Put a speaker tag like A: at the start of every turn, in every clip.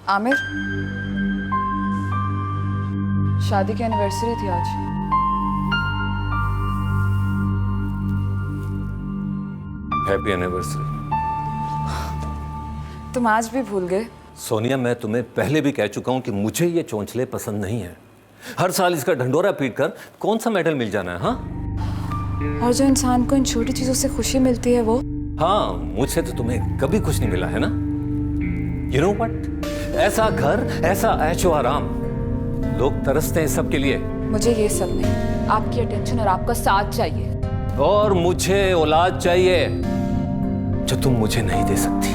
A: आमिर, शादी की एनिवर्सरी थी आज।
B: Happy anniversary.
A: तुम आज भी भूल गए?
B: सोनिया, मैं तुम्हें पहले भी कह चुका हूं कि मुझे ये चोंचले पसंद नहीं है। हर साल इसका ढंडोरा पीटकर कौन सा मेडल मिल जाना है? हाँ,
A: और जो इंसान को इन छोटी चीजों से खुशी मिलती है वो।
B: हाँ, मुझसे तो तुम्हें कभी कुछ नहीं मिला है ना। यू नो व्हाट, ऐसा घर, ऐसा ऐशो आराम, लोग तरसते हैं सबके लिए।
A: मुझे ये सब नहीं, आपकी अटेंशन और आपका साथ चाहिए।
B: और मुझे औलाद चाहिए जो तुम मुझे नहीं दे सकती।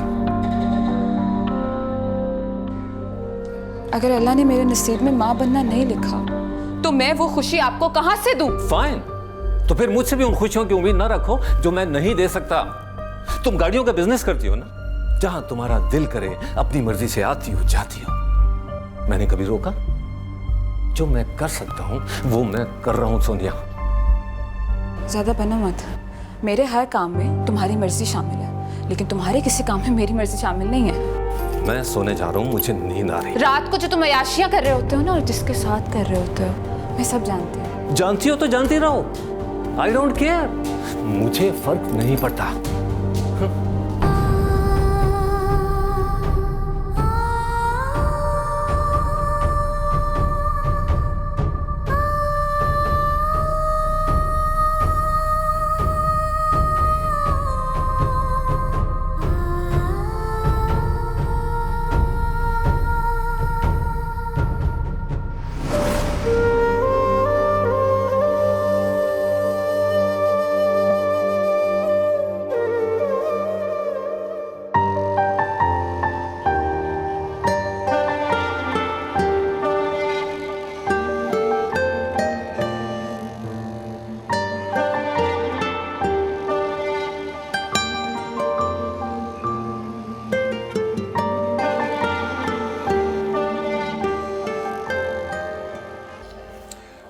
A: अगर अल्लाह ने मेरे नसीब में माँ बनना नहीं लिखा तो मैं वो खुशी आपको कहां से दूं?
B: फाइन, तो फिर मुझसे भी उन खुशियों की उम्मीद ना रखो जो मैं नहीं दे सकता। तुम गाड़ियों का बिजनेस करती हो ना, जहां तुम्हारा दिल करे अपनी मर्जी से आती हो जाती हो। मैंने कभी रोका? जो मैं कर सकता हूं वो मैं कर रहा हूं सोनिया।
A: ज्यादा बनो मत। मेरे हर काम में तुम्हारी मर्जी शामिल है, लेकिन तुम्हारे किसी काम में मेरी मर्जी शामिल नहीं है।
B: मैं सोने जा रहा हूं, मुझे नींद आ रही है।
A: रात को जो तुम अयाशियां कर रहे होते हो ना, और जिसके साथ कर रहे होते हो, मैं सब जानती हूँ।
B: जानती हो तो जानती रहो, आई डोंट केयर, मुझे फर्क नहीं पड़ता।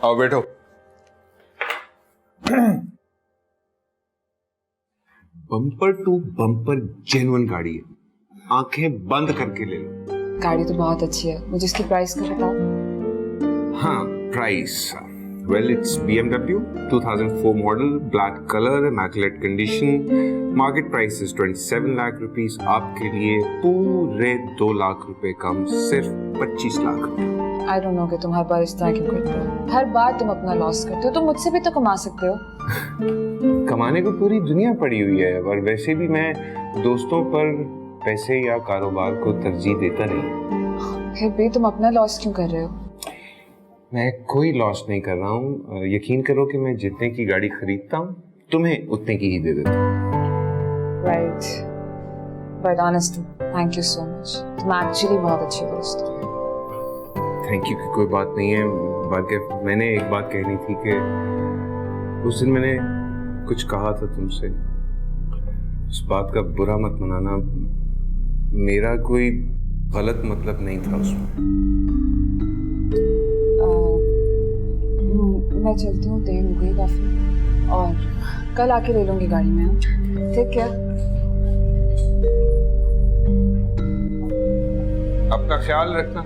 C: आओ बैठो। बम्पर टू बम्पर जेन्युइन गाड़ी है, आंखें बंद करके ले लो।
A: गाड़ी तो बहुत अच्छी है, मुझे इसकी प्राइस का बताओ।
C: हाँ, price well it's BMW 2004 model, black colour, immaculate condition. Market price is 27 lakh rupees. आपके लिए पूरे 2 लाख रुपए कम, सिर्फ 25 लाख।
A: आई डोंट नो कि तुम हर बार इस तरह क्यों करते हो। हर बार तुम अपना लॉस करते हो। तुम मुझसे भी तो कमा सकते हो।
C: कमाने को पूरी दुनिया पड़ी हुई है, और वैसे भी मैं दोस्तों पर पैसे या कारोबार को तरजीह देता नहीं।
A: फिर भी तुम अपना लॉस क्यों कर रहे हो?
C: मैं कोई लॉस नहीं कर रहा हूँ। यकीन करो कि मैं जितने की गाड़ी खरीदता हूँ तुम्हें उतने की ही दे देता हूँ।
A: Right, but honestly thank you so much. तुम एक्चुअली बहुत अच्छे दोस्त हो।
C: थैंक यू की कोई बात नहीं है। बाकी मैंने एक बात कहनी थी कि उस दिन मैंने कुछ कहा था तुमसे, उस बात का बुरा मत मनाना। मेरा कोई गलत मतलब नहीं था उसमें।
A: मैं चलती हूँ, देर हो गई काफी, और कल आके ले लूंगी गाड़ी में। ठीक है?
C: अपना ख्याल रखना।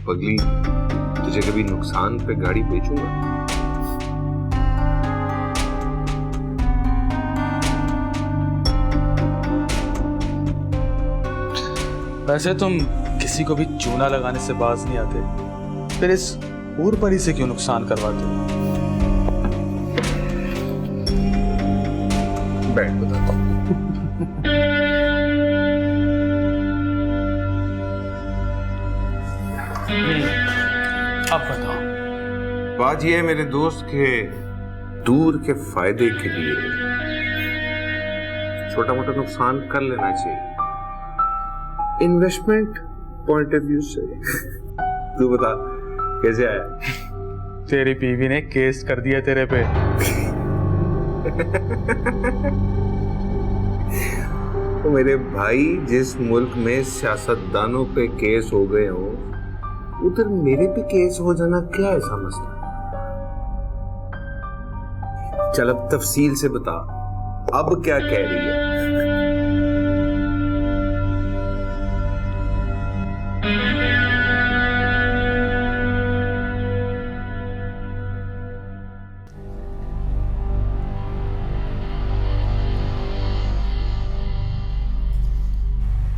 C: पगली, तुझे कभी नुकसान पे गाड़ी बेचूंगा?
D: वैसे तुम किसी को भी चूना लगाने से बाज नहीं आते, फिर इस ऊर परी से क्यों नुकसान करवाते हो?
C: बैठ बताता हूँ।
D: अब बताओ।
C: बात यह है मेरे दोस्त के दूर के फायदे के लिए छोटा मोटा नुकसान कर लेना चाहिए, इन्वेस्टमेंट पॉइंट ऑफ व्यू से। तू बता कैसे आया?
D: तेरी बीवी ने केस कर दिया तेरे पे।
C: तो मेरे भाई, जिस मुल्क में सियासतदानों पे केस हो गए हो, उधर मेरे पे केस हो जाना क्या ऐसा मसला? चल अब तफसील से बता, अब क्या कह रही है?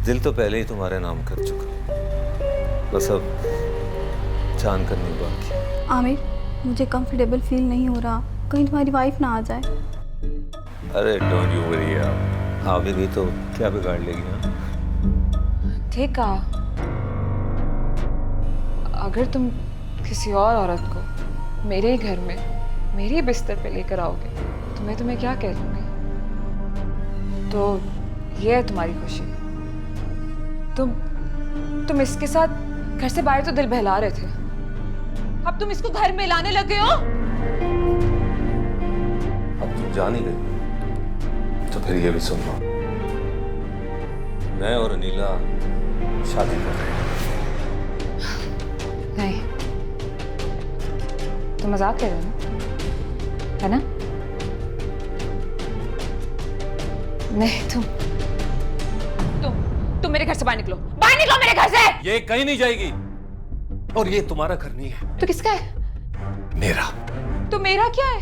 B: दिल तो पहले ही तुम्हारे नाम कर चुका, बस अब जान करनी बाकी।
E: आमिर, मुझे कंफर्टेबल फील नहीं हो रहा, कहीं तुम्हारी वाइफ ना आ जाए।
B: अरे डोंट यू वरी यार, आ भी तो क्या बिगाड़ लेगी? हाँ
A: ठीक कहा। अगर तुम किसी और औरत को मेरे ही घर में मेरे ही बिस्तर पे लेकर आओगे तो मैं तुम्हें क्या कह दूंगी? तो ये है तुम्हारी खुशी। तुम इसके साथ घर से बाहर तो दिल बहला रहे थे, अब तुम इसको घर में लाने लगे हो।
B: अब तुम जान ही गई तो फिर ये भी सुन लो, मैं और अनीला शादी कर रहे हैं।
A: नहीं, तुम मजाक कर रहे हो ना, है ना? नहीं, तुम मेरे घर से बाहर निकलो, बाहर निकलो मेरे घर से।
B: ये कहीं नहीं जाएगी, और ये तुम्हारा घर नहीं है।
A: तो किसका है?
B: मेरा।
A: तो मेरा क्या है?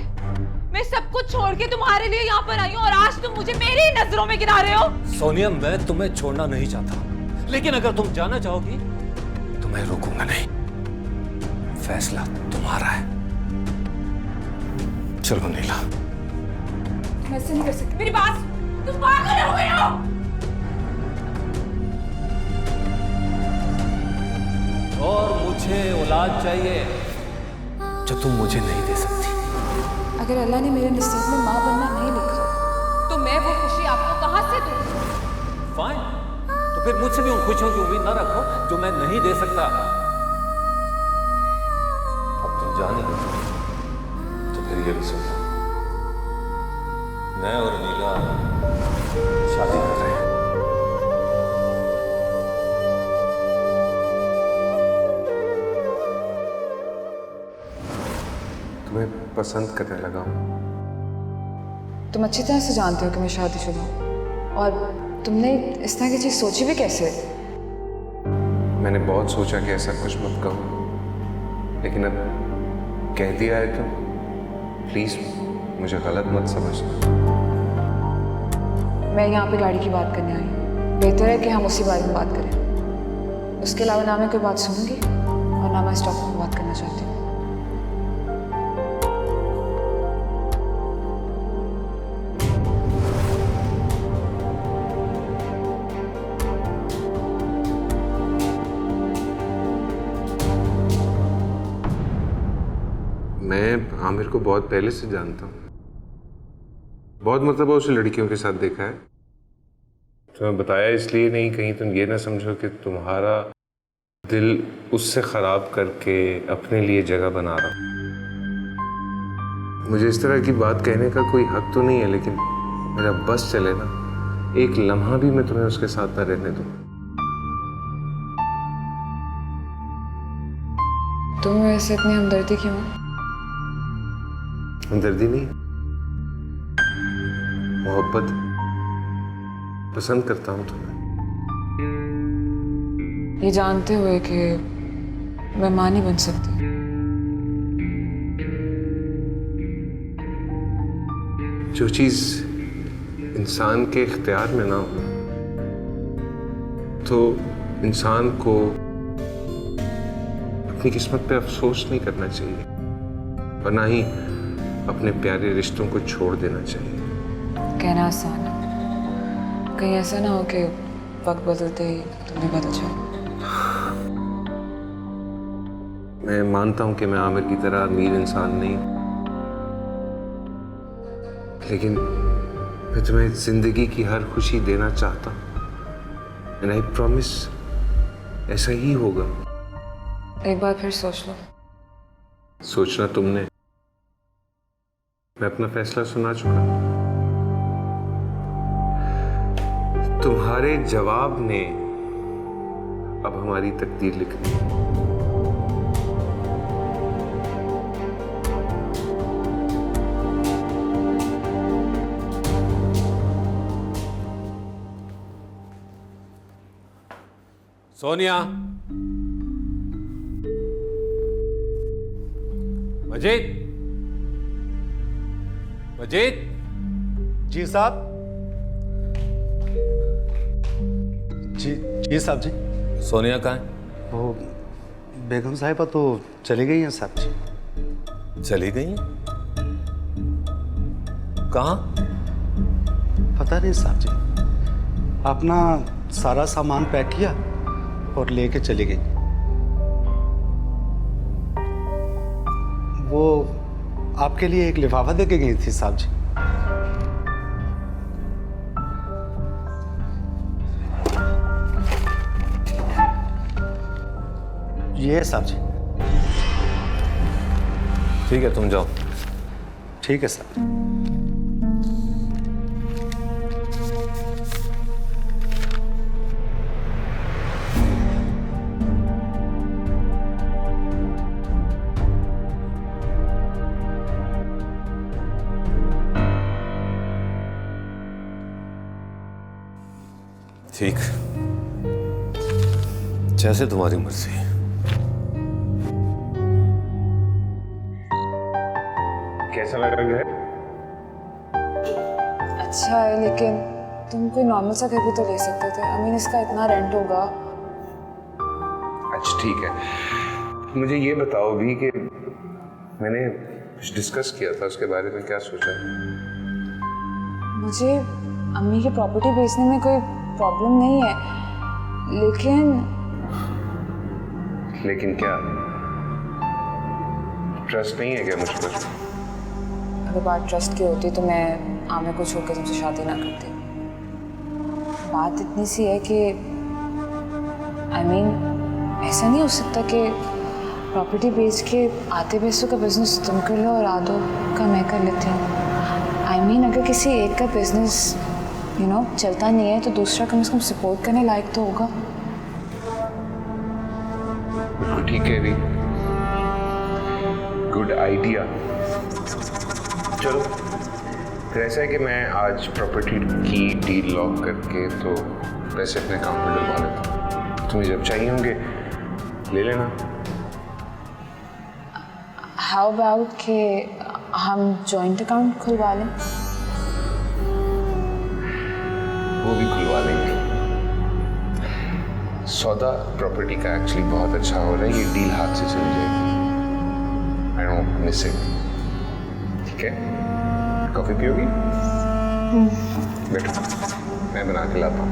A: मैं सब कुछ छोड़ के तुम्हारे लिए यहाँ पर आई हूँ और आज तुम मुझे मेरी नजरों में गिरा रहे हो।
B: सोनिया, मैं तुम्हें छोड़ना नहीं चाहता, लेकिन अगर तुम जाना चाहोगी तो मैं रोकूंगा नहीं। फैसला तुम्हारा है। चलो नीला।
A: तुम ऐसे नहीं कर सकती, मेरी बात, तुम पागल हो गए हो।
B: और मुझे औलाद चाहिए जो तुम मुझे नहीं दे सकती।
A: अगर अल्लाह ने मेरे नसीब में माँ बनना नहीं लिखा तो मैं वो खुशी आपको कहाँ से दूँ?
B: फाइन, तो फिर मुझसे भी उन खुशियों की उम्मीद ना रखो जो मैं नहीं दे सकता। अब तुम जाने दो तो फिर ये भी सुन लो, मैं और नीला शादी कर रहे हैं।
C: तुम्हें पसंद करने लगा हूँ।
A: तुम अच्छी तरह से जानते हो कि मैं शादीशुदा हूँ, और तुमने इस तरह की चीज़ सोची भी कैसे?
C: मैंने बहुत सोचा कि ऐसा कुछ मत कहो, लेकिन अब कह दिया है तो प्लीज मुझे गलत मत समझना।
A: मैं यहाँ पे गाड़ी की बात करने आई हूँ, बेहतर है कि हम उसी बारे में बात करें। उसके अलावा ना मैं कोई बात सुनूंगी और ना मैं इस टॉपिक पर बात करना चाहती हूँ।
C: मैं आमिर को बहुत पहले से जानता हूँ, बहुत मरतबा उसे लड़कियों के साथ देखा है। तुम्हें बताया इसलिए नहीं कहीं तुम ये ना समझो कि तुम्हारा दिल उससे खराब करके अपने लिए जगह बना रहा हूँ। मुझे इस तरह की बात कहने का कोई हक तो नहीं है, लेकिन मेरा बस चले ना, एक लम्हा भी मैं तुम्हें उसके साथ ना रहने दूँ।
A: तुम्हें वैसे इतनी हमदर्दी क्यों है?
C: हमदर्दी नहीं, मोहब्बत। पसंद करता हूँ तुम्हें।
A: ये जानते हुए कि मैं मां नहीं बन सकती।
C: जो चीज इंसान के इख्तियार में ना हो तो इंसान को अपनी किस्मत पे अफसोस नहीं करना चाहिए, और ना ही अपने प्यारे रिश्तों को छोड़ देना चाहिए।
A: कहना आसान है, कहीं ऐसा ना हो कि वक्त बदलते ही तुम भी बदल जाओ।
C: मैं मानता हूं कि मैं आमिर की तरह अमीर इंसान नहीं, लेकिन मैं तुम्हें जिंदगी की हर खुशी देना चाहता हूं। एंड आई प्रॉमिस ऐसा ही होगा।
A: एक बार फिर सोच लो।
C: सोचना तुमने, मैं अपना फैसला सुना चुका। तुम्हारे जवाब ने अब हमारी तकदीर लिखनी है।
B: सोनिया, मजीद, मजीद।
F: जी साहब। जी साहब जी।
B: सोनिया कहाँ है?
F: वो बेगम साहिबा तो चली गई हैं साहब जी।
B: चली गई हैं? कहाँ?
F: पता नहीं साहब जी, अपना सारा सामान पैक किया और लेके चली गई। वो आपके लिए एक लिफाफा देके गई थी साहब जी। ये है साहब जी।
B: ठीक है, तुम जाओ।
F: ठीक है साहब।
B: ठीक, जैसे तुम्हारी मर्जी।
C: कैसा लगा घर?
A: अच्छा है, लेकिन तुम कोई नॉर्मल सा घर भी तो ले सकते थे। आई मीन इसका इतना रेंट होगा।
C: अच्छा ठीक है, मुझे ये बताओ भी कि मैंने कुछ डिस्कस किया था, उसके बारे में क्या सोचा?
A: मुझे अम्मी की प्रॉपर्टी बेचने में कोई प्रॉब्लम नहीं है,
C: लेकिन क्या ट्रस्ट नहीं है क्या मुझ पर?
A: अगर बात ट्रस्ट की होती तो मैं आमिर को छोड़ के तुमसे शादी ना करती। बात इतनी सी है कि आई मीन ऐसा नहीं हो सकता कि प्रॉपर्टी बेच के आधे पैसों का बिजनेस तुम कर लो और आधों का मैं कर लेती हूँ। आई मीन अगर किसी एक का बिजनेस चलता नहीं है तो दूसरा कम से कम सपोर्ट करने लायक तो होगा।
C: बिल्कुल ठीक है भी, गुड आइडिया। चलो फिर ऐसा है कि मैं आज प्रॉपर्टी की डील लॉक करके तो पैसे अपने अकाउंट में डलवा लेता हूँ। तुम्हें जब चाहिए होंगे ले लेना।
A: हाउ अबाउट कि हम जॉइंट अकाउंट खुलवा लें?
C: वो भी खुलवा लेंगे। सौदा प्रॉपर्टी का एक्चुअली बहुत अच्छा हो रहा है, ये डील हाथ से चल जाएगी। I don't miss it. ठीक है, कॉफी पियोगी? बैठो, मैं बना के लाता हूँ।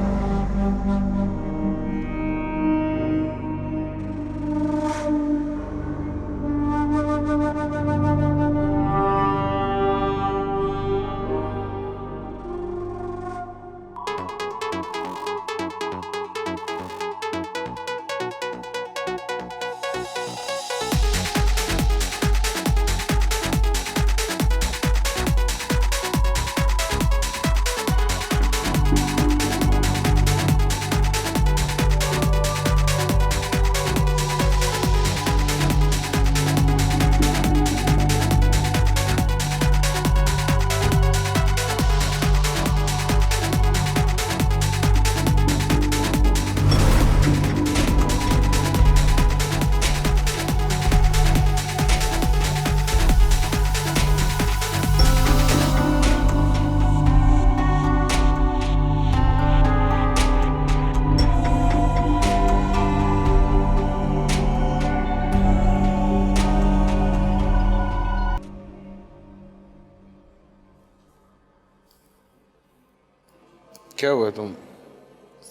C: क्या हुआ, तुम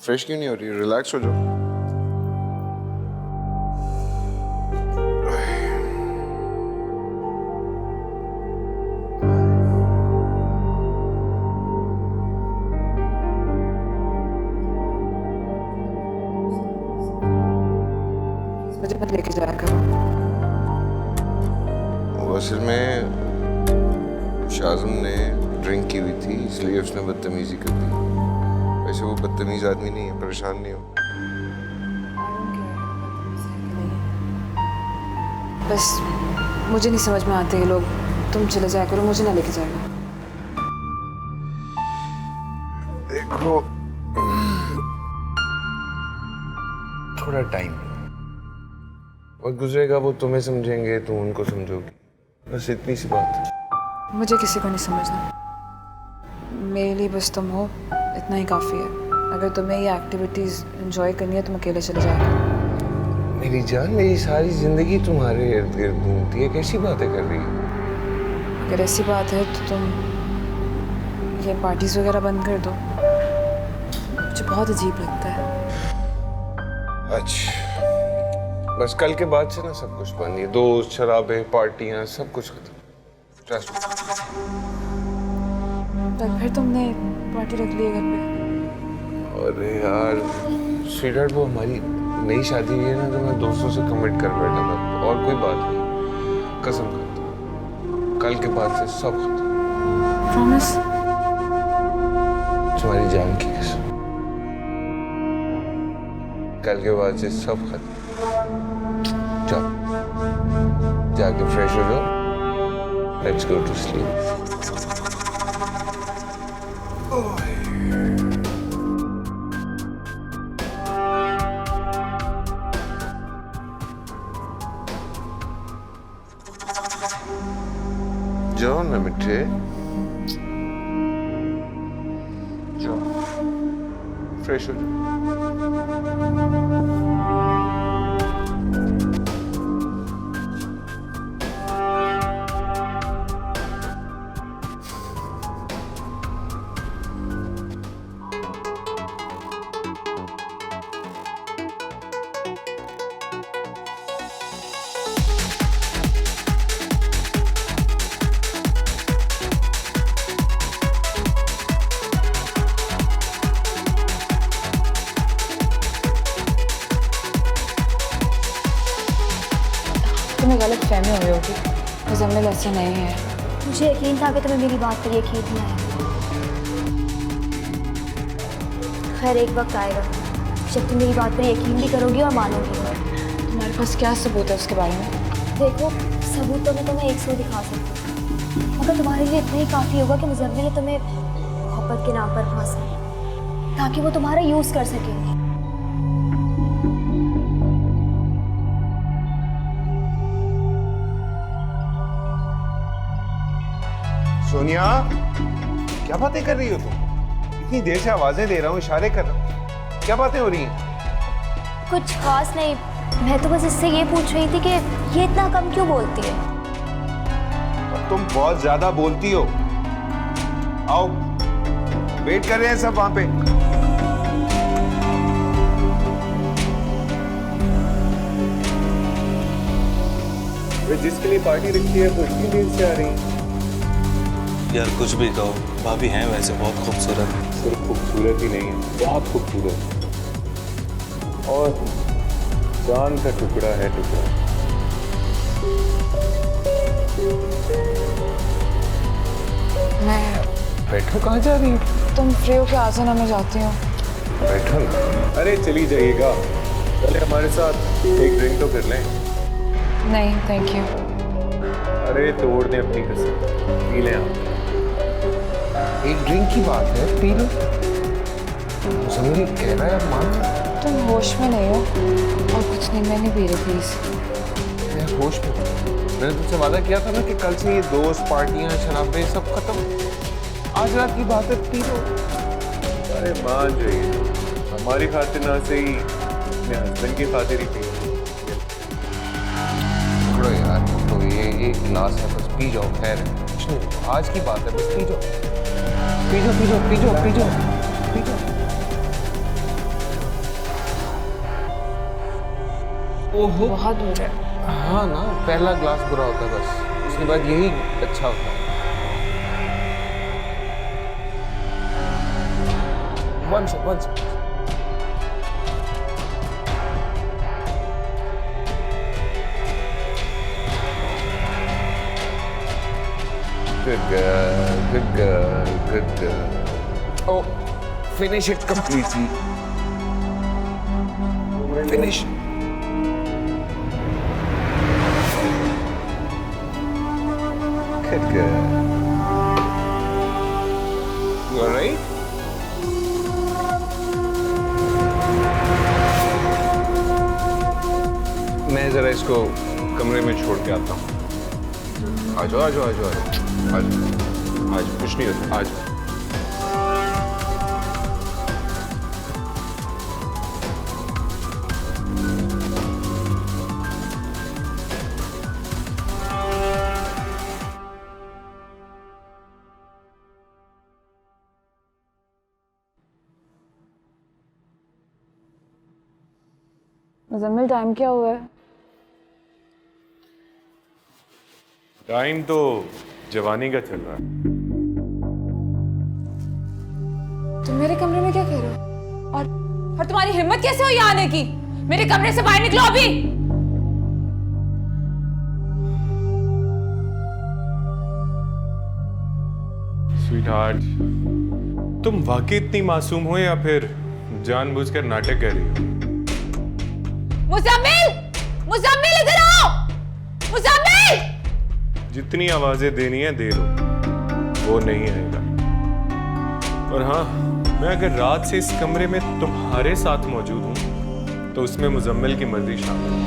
C: फ्रेश क्यों नहीं हो रही? रिलैक्स हो जाओ।
A: मुझे मत लेके जाया करो।
C: वो असल में शाज़म ने ड्रिंक की हुई थी, इसलिए उसने बदतमीजी कर दी। वैसे वो बदतमीज आदमी नहीं है, परेशान नहीं हो।
A: बस मुझे नहीं समझ में आते ये लोग। तुम चले जाया करो, मुझे ना लेके जाएगा।
C: देखो थोड़ा टाइम। वक्त गुजरेगा, वो तुम्हें समझेंगे, तुम उनको समझोगी, बस इतनी सी बात है।
A: मुझे किसी को नहीं समझना, मेरे लिए बस तुम हो, इतना ही काफ़ी है। अगर तुम्हें ये एक्टिविटीज़ एंजॉय करनी है तुम अकेले चले जाओ।
C: मेरी जान, मेरी सारी जिंदगी तुम्हारे इर्द गिर्द घूमती है, कैसी बातें कर रही हो?
A: अगर ऐसी बात है तो तुम ये पार्टीज वगैरह बंद कर दो, मुझे बहुत अजीब लगता है।
C: अच्छा, बस कल के बाद से ना सब कुछ बंद है, दोस्त, शराबें, पार्टियां, सब कुछ खत्म।
A: कल फिर तुमने पार्टी रख ली है घर पे?
C: अरे यार स्वीटहार्ट, वो हमारी नई शादी हुई है ना, तो मैं दोस्तों से कमिट कर बैठा था, और कोई बात नहीं, कसम खाता हूं, कल के बाद से सब खत्म।
A: प्रॉमिस?
C: तुम्हारी जान की कसम, कल के बाद से सब खत्म। जाओ, जाके फ्रेश हो जाओ, लेट्स गो टू स्लीप। जाओ ना मिठे, जाओ फ्रेश हो जाओ।
A: तुम्हें गलत फहमी हो रही होगी, मुजम्मिल ऐसा नहीं है।
E: मुझे यकीन था कि तुम्हें मेरी बात पर यकीन नहीं आया। खैर, एक वक्त आएगा जब तुम मेरी बात पर यकीन भी करोगी और मानोगी।
A: तुम्हारे पास क्या सबूत है उसके बारे में?
E: देखो, सबूत तो मैं तुम्हें 100 दिखा सकती हूँ, मगर तुम्हारे लिए इतना ही काफ़ी होगा कि मुजम्मिल ने तुम्हें मोहब्बत के नाम पर फांसा, ताकि वो तुम्हारा यूज़ कर सकेंगे।
C: सोनिया, क्या बातें कर रही हो तुम? इतनी देर से आवाजें दे रहा हूँ, इशारे कर रहा हूँ, क्या बातें हो रही हैं?
E: कुछ खास नहीं, मैं तो बस इससे ये पूछ रही थी कि ये इतना कम क्यों बोलती है।
C: और तुम बहुत ज्यादा बोलती हो। आओ, वेट कर रहे हैं सब वहां पे। वे जिसके लिए पार्टी रखी है वो इतनी देर से आ रही है।
D: यार कुछ भी कहो, भाभी हैं वैसे बहुत खूबसूरत।
C: सिर्फ खूबसूरत ही नहीं है, बहुत खूबसूरत, और जान का टुकड़ा है, टुकड़ा।
A: मैं
C: बैठो, कहाँ जा रही हो?
A: तुम फ्री हो के आ जाना, मैं जाती हूँ।
C: बैठो ना। अरे चली जाइएगा, पहले हमारे साथ एक ड्रिंक तो कर लें।
A: नहीं थैंक यू।
C: अरे तोड़ दें अपनी कसम, पी लें आप। एक ड्रिंक की बात है, पी लो। मुझे कह रहा है मान।
A: तुम होश में नहीं हो, और कुछ नहीं, मैं नहीं पी रही प्लीज।
C: मैं होश में हूँ। मैंने तुमसे वादा किया था ना कि कल से ये दोस्त, पार्टियां, शराबें सब खत्म। आज रात की बात है, पी लो। अरे मान जाइए, हमारी खातिर ना से ही अपने हस्बैंड की खातिर ही पी। पकड़ो यार, पकड़ो, ये एक गिलास है, बस पी जाओ। खैर कुछ नहीं, आज की बात है, बस पी जाओ, पी जाओ, पी जाओ, पी जाओ, पी जाओ, पी जाओ। ओहो,
A: बहुत दूर है।
C: हाँ ना, पहला ग्लास बुरा होता है, बस उसके बाद यही अच्छा होता है। One second. Good girl, good girl, good girl. Oh, finish it completely. Finish. Good girl. You all right? जरा इसको कमरे में छोड़ के आता हूँ। आ जाओ आ जाओ आ जाओ आ जाओ, आज कुछ नहीं होता, आज
A: मुजम्मिल टाइम क्या हुआ है?
C: टाइम तो जवानी का चल रहा है।
A: तुम मेरे कमरे में क्या कर रहे हो? और तुम्हारी हिम्मत कैसे हुई आने की? मेरे कमरे से बाहर निकलो अभी।
C: स्वीटहार्ट, तुम वाकई इतनी मासूम हो या फिर जानबूझकर नाटक कर रही हो?
A: मुजम्मिल! मुजम्मिल इधर आओ! मुजम्मिल!
C: जितनी आवाजें देनी है दे दो, वो नहीं आएगा। और हाँ, मैं अगर रात से इस कमरे में तुम्हारे साथ मौजूद हूं तो उसमें मुजम्मिल की मर्जी शामिल है।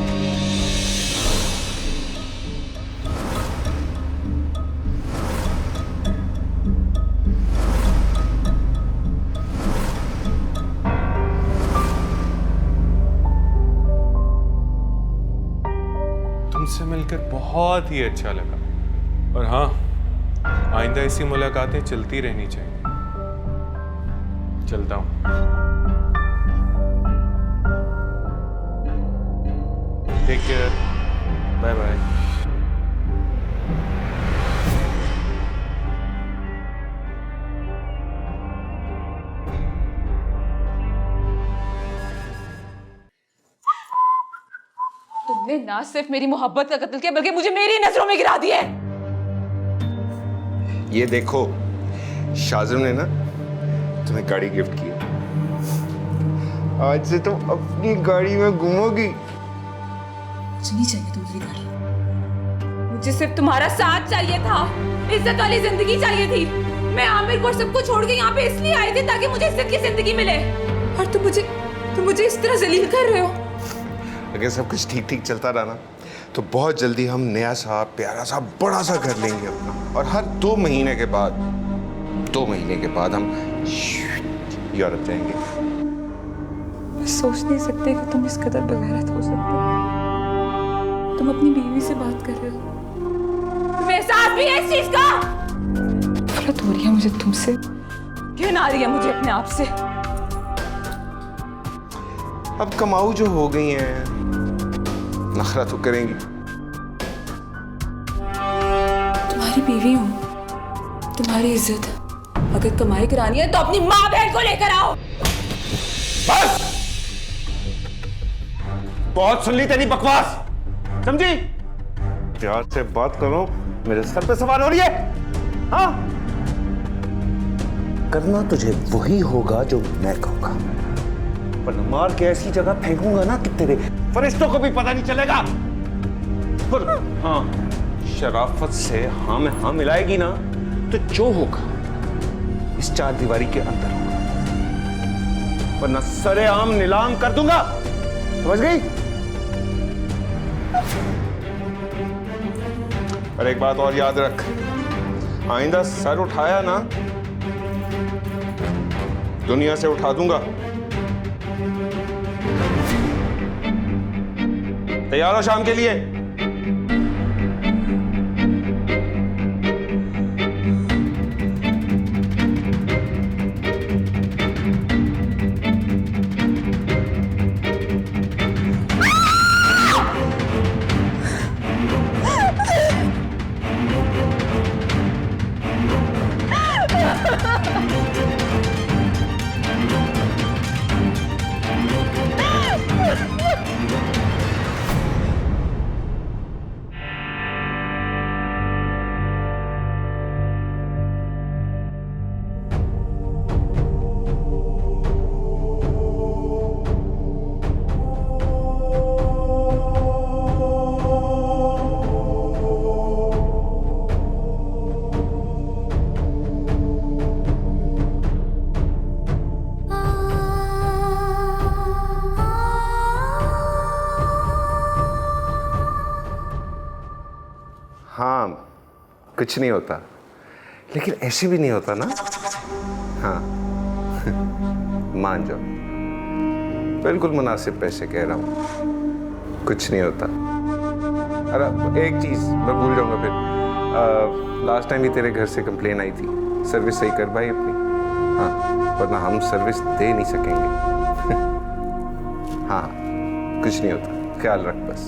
C: तुमसे मिलकर बहुत ही अच्छा लगा। और हाँ, आइंदा ऐसी मुलाकातें चलती रहनी चाहिए। चलता हूं। Take care, bye bye.
A: तुमने ना सिर्फ मेरी मोहब्बत का कत्ल किया बल्कि मुझे मेरी नजरों में गिरा दिया है।
C: ये देखो, शाज़िम ने ना तुम्हें गाड़ी गिफ्ट की। आज से तुम अपनी गाड़ी में घूमोगी।
A: मुझे नहीं चाहिए तुम्हारी गाड़ी। मुझे सिर्फ तुम्हारा साथ चाहिए था, इज्जत वाली जिंदगी चाहिए थी। मैं आमिर को सबको छोड़ के यहाँ पे इसलिए आई थी ताकि मुझे इज्जत की जिंदगी मिले। और तुम मुझे इस तरह जलील कर रहे हो।
C: अगर सब कुछ ठीक ठीक चलता रहा ना तो बहुत जल्दी हम नया सा प्यारा सा बड़ा सा घर लेंगे अपना। और हर 2 महीने के बाद हम यूरोप जाएंगे।
A: मैं सोच नहीं सकती कि तुम इस कदर बेगैरत हो सकते हो। तुम अपनी बीवी से बात कर रहे हो। तुम्हें एहसास भी है इस चीज का? नफरत हो रही है मुझे तुमसे, घिन आ रही है मुझे अपने आप से।
C: अब कमाऊ जो हो गई हैं, नखरा तो करेंगी।
A: तुम्हारी बीवी हूँ, तुम्हारी इज्जत। अगर कमाई करानी है तो अपनी माँ बहन को लेकर आओ।
C: बस, बहुत सुन ली तेरी बकवास, समझी? प्यार से बात करो, मेरे सर पे सवार हो रही है। हाँ, करना तुझे वही होगा जो मैं कहूंगा, पर मार के ऐसी जगह फेंकूंगा ना कि तेरे फरिश्तों को भी पता नहीं चलेगा। पर हाँ, शराफत से हाँ में हाँ मिलाएगी ना तो जो होगा इस 4 दीवारी के अंदर होगा, वरना सरेआम नीलाम कर दूंगा। समझ गई? और एक बात और याद रख, आइंदा सर उठाया ना दुनिया से उठा दूंगा। तैयार हो शाम के लिए? हाँ, कुछ नहीं होता, लेकिन ऐसे भी नहीं होता ना। हाँ मान जाओ, बिल्कुल मुनासिब पैसे कह रहा हूँ, कुछ नहीं होता। अरे एक चीज़ मैं भूल जाऊँगा फिर, लास्ट टाइम भी तेरे घर से कंप्लेन आई थी, सर्विस सही कर भाई अपनी। हाँ, वरना हम सर्विस दे नहीं सकेंगे। हाँ, कुछ नहीं होता, ख्याल रख बस।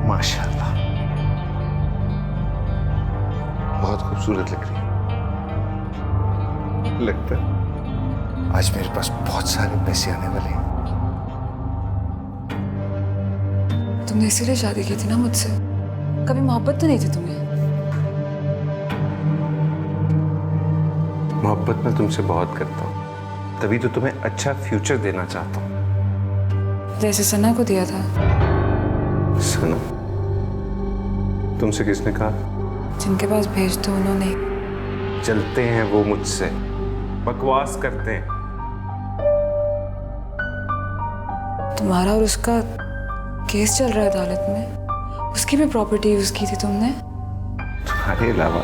C: माशाल्लाह, बहुत खूबसूरत लग रही है। लगता है आज मेरे पास बहुत सारे पैसे आने वाले हैं।
A: तुमने इसीलिए शादी की थी ना मुझसे? कभी मोहब्बत तो नहीं थी तुम्हें?
C: मोहब्बत मैं तुमसे बहुत करता हूँ, तभी तो तुम्हें अच्छा फ्यूचर देना चाहता हूँ।
A: जैसे सना को दिया था।
C: सना? तुमसे किसने कहा?
A: जिनके पास भेज दो उन्होंने।
C: चलते हैं वो मुझसे, बकवास करते हैं।
A: तुम्हारा और उसका केस चल रहा है अदालत में, उसकी भी प्रॉपर्टी यूज की थी तुमने।
C: तुम्हारे अलावा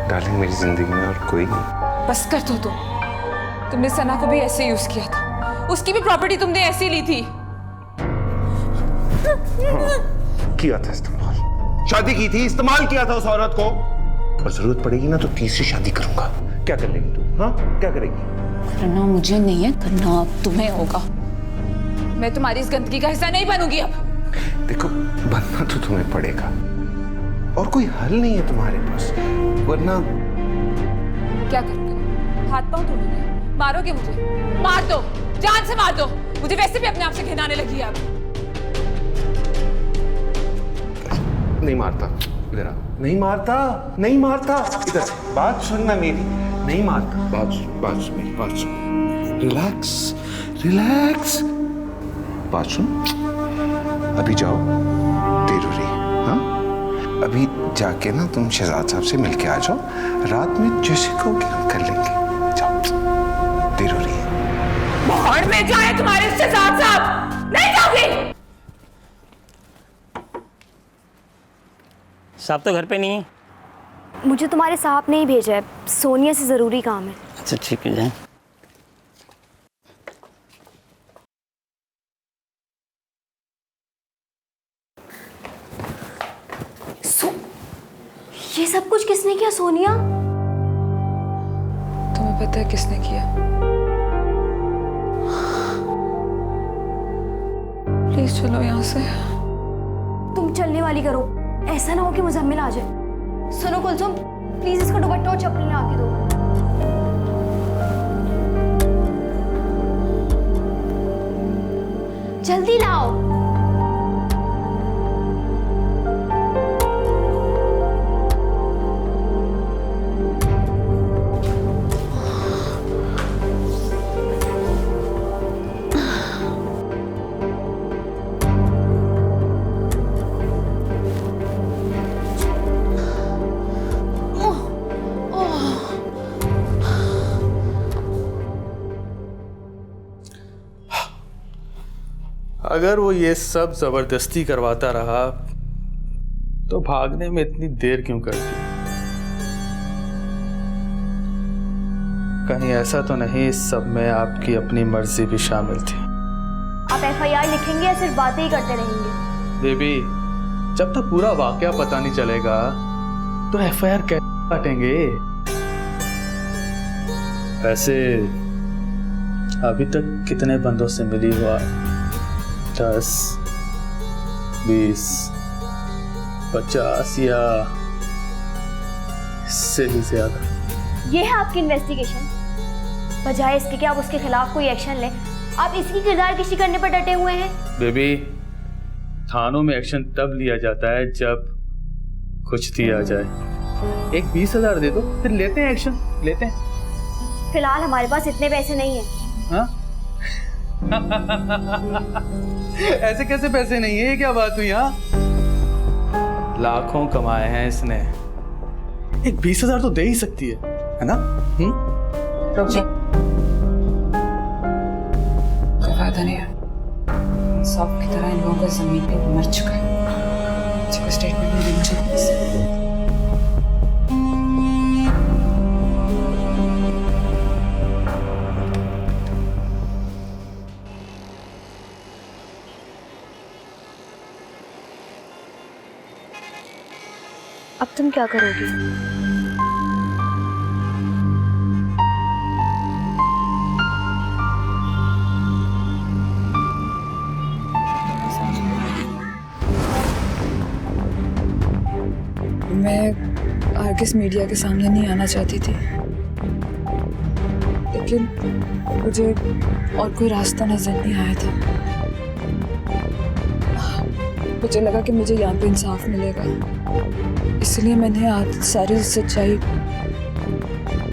C: डार्लिंग मेरी जिंदगी में और कोई नहीं।
A: बस कर दो तुमने सना को भी ऐसे यूज किया था, उसकी भी प्रॉपर्टी तुमने ऐसे ली थी।
C: हाँ, किया था इस्तेमाल, शादी की थी, इस्तेमाल किया था उस औरत को। और जरूरत पड़ेगी ना तो तीसरी शादी करूंगा। क्या कर लेगी तू? हाँ, क्या करेगी?
A: करना मुझे नहीं है, करना अब तुम्हें होगा। मैं तुम्हारी इस गंदगी का हिस्सा नहीं बनूंगी अब।
C: देखो, बनना तो तुम्हें पड़ेगा, और कोई हल नहीं है तुम्हारे पास, वरना
A: क्या करोगे? हाथ पांव तोड़ोगे? मारोगे मुझे? मार दो, जान से मार दो, मुझे वैसे भी अपने आप से घिनाने लगी है अब।
C: नहीं मारता, इधर आ। नहीं मारता, नहीं मारता, इधर बात सुनना मेरी। नहीं मारता, बात सुन मेरी, बात सुन। रिलैक्स रिलैक्स, बात सुन। अभी जाओ, देर हो रही है। हाँ, अभी जाके ना तुम शहजाद साहब से मिलके आ जाओ, रात में जैसे कहोगे हम कर लेंगे। जाओ, देर हो रही है।
A: बाहर में जाए तुम्हारे शहजाद साहब, नहीं जाओगी।
G: साहब तो घर पे नहीं है।
E: मुझे तुम्हारे साहब ने ही भेजा है, सोनिया से ज़रूरी काम है।
G: अच्छा ठीक है, जाए।
E: ये सब कुछ किसने किया सोनिया?
A: तुम्हें पता है किसने किया? प्लीज चलो यहाँ से।
E: तुम चलने वाली करो, ऐसा ना हो कि मुजम्मिल आ जाए। सुनो कुलसुम, प्लीज इसका दुपट्टा और चप्पल ला के दो। जल्दी लाओ।
D: अगर वो ये सब जबरदस्ती करवाता रहा तो भागने में इतनी देर क्यों कर दी? कहीं ऐसा तो नहीं इस सब में आपकी अपनी मर्जी भी शामिल थी?
E: आप FIR लिखेंगे या सिर्फ बातें ही करते रहेंगे?
D: बेबी, जब तक पूरा वाकया पता नहीं चलेगा तो FIR कैसे काटेंगे? वैसे अभी तक कितने बंदों से मिली हुआ? 10, 20, 50 या इससे भी ज्यादा।
E: ये है आपकी इन्वेस्टिगेशन। बजाय इसके कि आप उसके खिलाफ कोई एक्शन लें, आप इसकी किरदार कशी करने पर डटे हुए हैं।
D: बेबी, थानों में एक्शन तब लिया जाता है जब कुछ दिया जाए। एक 20,000 दे दो, फिर लेते हैं एक्शन, लेते हैं।
E: फिलहाल हमारे पास इतने पैसे नहीं हैं।
D: हाँ? ऐसे कैसे पैसे नहीं है? ये क्या बात हुई? हाँ, लाखों कमाए हैं इसने, एक 20,000 तो दे ही सकती है ना?
A: कोई फायदा नहीं है, सब की तरह इन लोगों का जमीन पे मर चुका है। मुझे स्टेटमेंट नहीं देना चाहिए।
E: अब तुम क्या करोगी?
A: मैं आर्गिस मीडिया के सामने नहीं आना चाहती थी, लेकिन मुझे और कोई रास्ता नजर नहीं आया था। मुझे लगा कि मुझे यहाँ पे इंसाफ मिलेगा, इसलिए मैंने आज सारी सच्चाई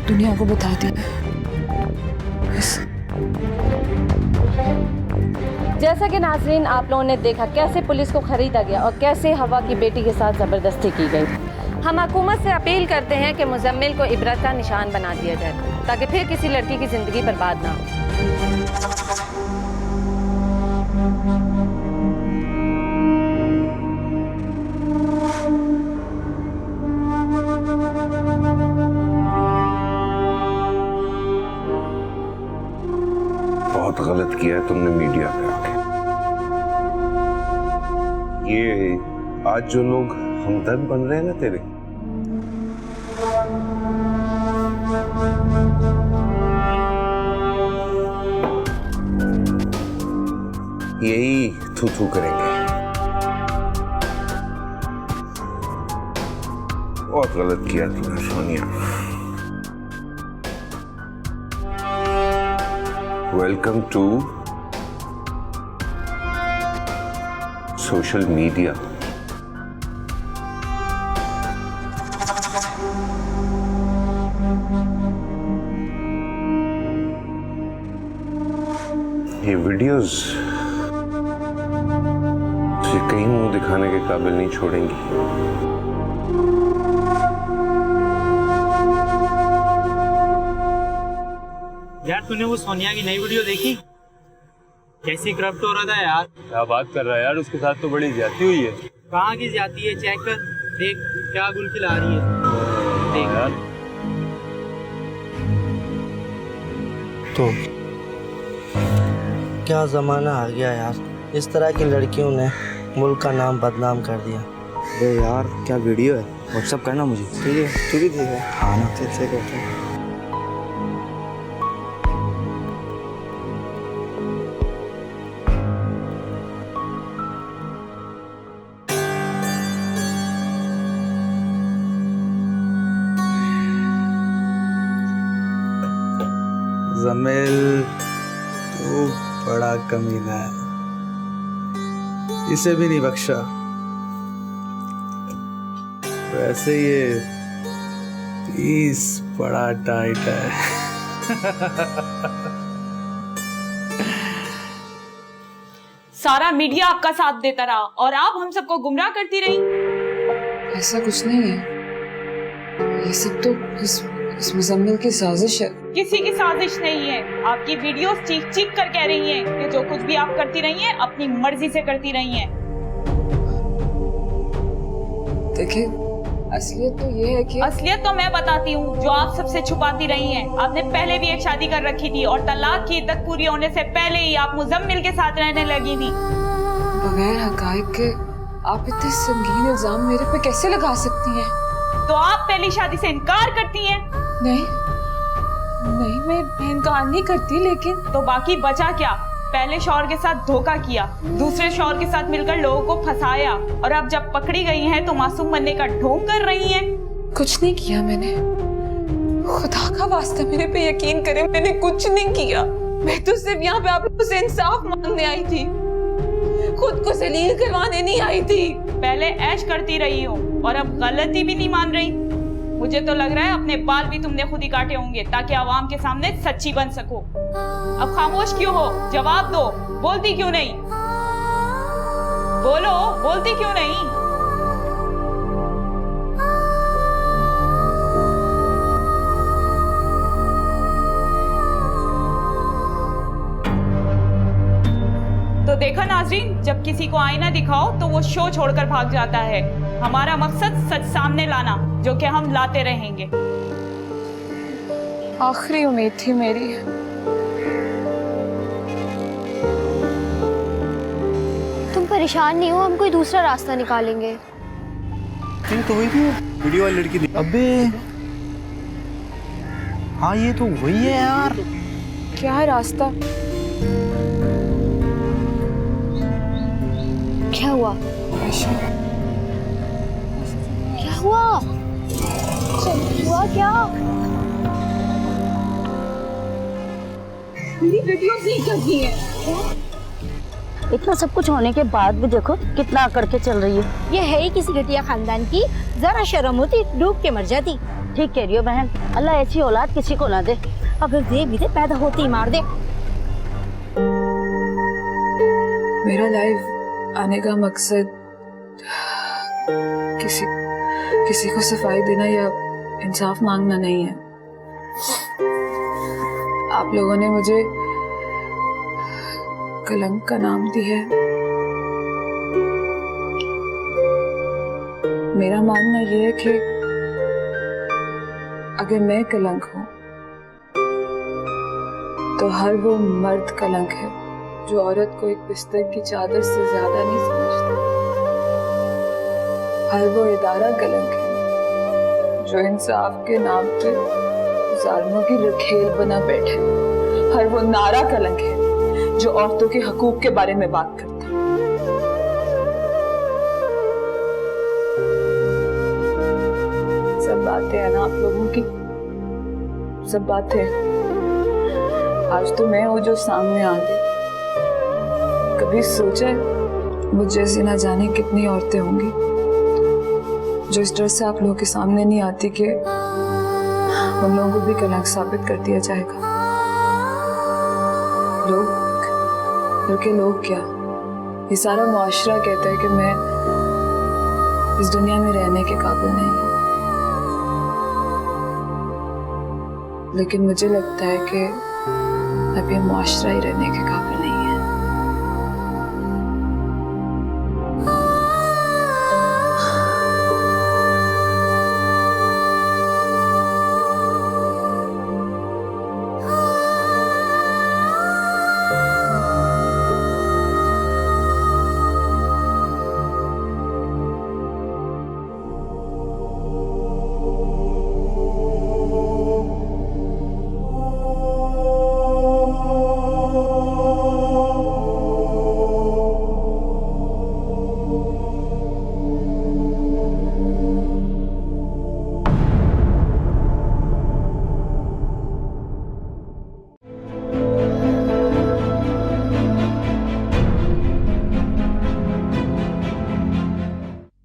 A: दुनिया को बता दी। बस।
H: जैसा कि नाजरीन आप लोगों ने देखा कैसे पुलिस को खरीदा गया और कैसे हवा की बेटी के साथ ज़बरदस्ती की गई। हम हुकूमत से अपील करते हैं कि मुजम्मिल को इबरत का निशान बना दिया जाए ताकि फिर किसी लड़की की ज़िंदगी बर्बाद ना हो।
C: बहुत गलत किया है तुमने मीडिया पे आके। ये आज जो लोग हमदर्द बन रहे हैं ना तेरे, यही थू थू करेंगे। बहुत गलत किया तुमने Sonia. Welcome to social media. ये वीडियोस तुझे कहीं मुंह दिखाने के काबिल नहीं छोड़ेंगी।
I: यार तूने वो सोनिया की नई वीडियो देखी? कैसी करप्ट हो रहा था यार।
D: क्या बात कर रहा है यार, उसके साथ तो बड़ी ज्यादती हुई है।
I: कहाँ की जाती है, चेक कर, देख क्या गुल खिला रही है। देख
D: यार
J: तो क्या ज़माना आ गया यार, इस तरह की लड़कियों ने मुल्क का नाम बदनाम कर दिया।
K: अरे यार क्या वीडियो है, व्हाट्सअप करना मुझे। ठीक है, तू भी ठीक है? हाँ ना, ठीक से करते हैं।
D: जमील तो बड़ा कमीना है, इसे भी नहीं बख्शा। वैसे ये 30 बड़ा टाइट है।
L: सारा मीडिया आपका साथ देता रहा और आप हम सबको गुमराह करती रही।
A: ऐसा कुछ नहीं है, ये सब तो इस मुजम्मिल की साजिश है।
L: किसी की साजिश नहीं है। आपकी वीडियोस चीख चीख कर कह रही हैं कि जो कुछ भी आप करती रही हैं अपनी मर्जी से करती रही हैं।
A: देखिए, असलियत तो ये है कि
L: असलियत तो मैं बताती हूँ, जो आप सबसे छुपाती रही हैं। आपने पहले भी एक शादी कर रखी थी और तलाक की इद्दत पूरी होने से पहले ही आप मुजम्मिल के साथ रहने लगी थी।
A: बगैर हकायक के आप इतने संगीन इल्जाम मेरे पे कैसे लगा सकती हैं?
L: तो आप पहली शादी से इनकार करती हैं?
A: नहीं, मैं इनकार नहीं करती, लेकिन
L: तो बाकी बचा क्या? पहले शौहर के साथ धोखा किया, दूसरे शौहर के साथ मिलकर लोगों को फंसाया, और अब जब पकड़ी गई हैं तो मासूम बनने का ढोंग कर रही हैं।
A: कुछ नहीं किया मैंने, खुदा का वास्ता मेरे पे यकीन करे, मैंने कुछ नहीं किया। मैं तो सिर्फ यहाँ पे आप लोगों से इंसाफ मांगने आई थी, खुद को जलील करवाने नहीं आई थी।
L: पहले ऐश करती रही हो और अब गलती भी नहीं मान रही। मुझे तो लग रहा है अपने बाल भी तुमने खुद ही काटे होंगे ताकि आवाम के सामने सच्ची बन सको। अब खामोश क्यों हो? जवाब दो, बोलती क्यों नहीं? बोलो, बोलती क्यों नहीं? तो देखा नाजरीन, जब किसी को आईना दिखाओ तो वो शो छोड़कर भाग जाता है। हमारा मकसद सच सामने लाना, जो कि हम लाते रहेंगे।
A: आखिरी उम्मीद थी मेरी।
E: तुम परेशान नहीं हो, हम कोई दूसरा रास्ता निकालेंगे।
K: तो वही थी वीडियो वाली लड़की थी। अबे हाँ, ये तो वही है यार।
A: क्या है रास्ता?
E: क्या हुआ? क्या हुआ? हुआ क्या?
L: मेरी वीडियोस नहीं करती है।
H: इतना सब कुछ होने के बाद भी देखो कितना अकड़ के चल रही है।
E: ये है ही किसी घटिया खानदान की, जरा शर्म होती डूब के मर जाती।
H: ठीक कह रही हो बहन, अल्लाह ऐसी औलाद किसी को ना दे।
E: अगर दे भी दे, पैदा होते ही मार दे।
A: मेरा लाइफ आने का मकसद किसी को सफाई देना या इंसाफ मांगना नहीं है। आप लोगों ने मुझे कलंक का नाम दिया है। मेरा मानना यह है कि अगर मैं कलंक हूं तो हर वो मर्द कलंक है जो औरत को एक बिस्तर की चादर से ज्यादा नहीं समझता। हर वो इदारा कलंक है जो इंसाफ के नाम पे जालिमों की रखेल बना बैठे। हर वो नारा कलंक है जो औरतों के हकूक के बारे में बात करता है। सब बातें हैं ना आप लोगों की, सब बातें। आज तो मैं हूँ जो सामने आ गई। कभी सोचा मुझ जैसी ना जाने कितनी औरतें होंगी जो इस डर से आप लोगों के सामने नहीं आती कि उन लोगों को भी कलंक साबित कर दिया जाएगा। लोग क्या, ये सारा मुआशरा कहता है कि मैं इस दुनिया में रहने के काबिल नहीं हूँ, लेकिन मुझे लगता है कि अब ये मुआशरा ही रहने के काबिल